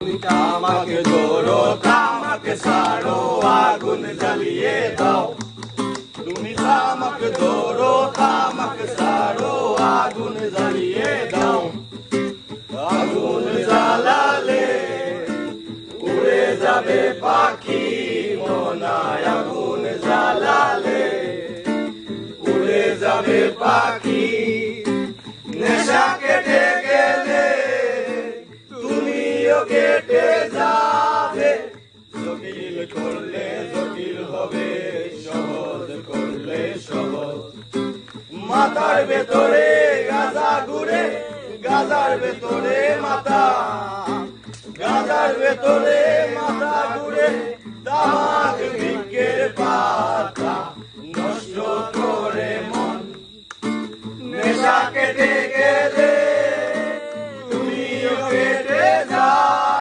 আমাকে ধরো আমাকে ছাড়ো আগুন জ্বালিয়ে দাও তুমি আমাকে ধরো আমাকে ছাড়ো আগুন জ্বালিয়ে দাও আগুন জ্বালালে উড়ে যাবে পাখি মনায় আগুন জ্বালালে উড়ে যাবে পাখি নেশা কেটে গেলে তুমিও কেটে যাবে জটিল করলে জটিল হবে সহজ করলে সহজ মাথার ভেতরে গাঁজা ঘুরে গাঁজার ভেতরে মাথা গাঁজার ভেতরে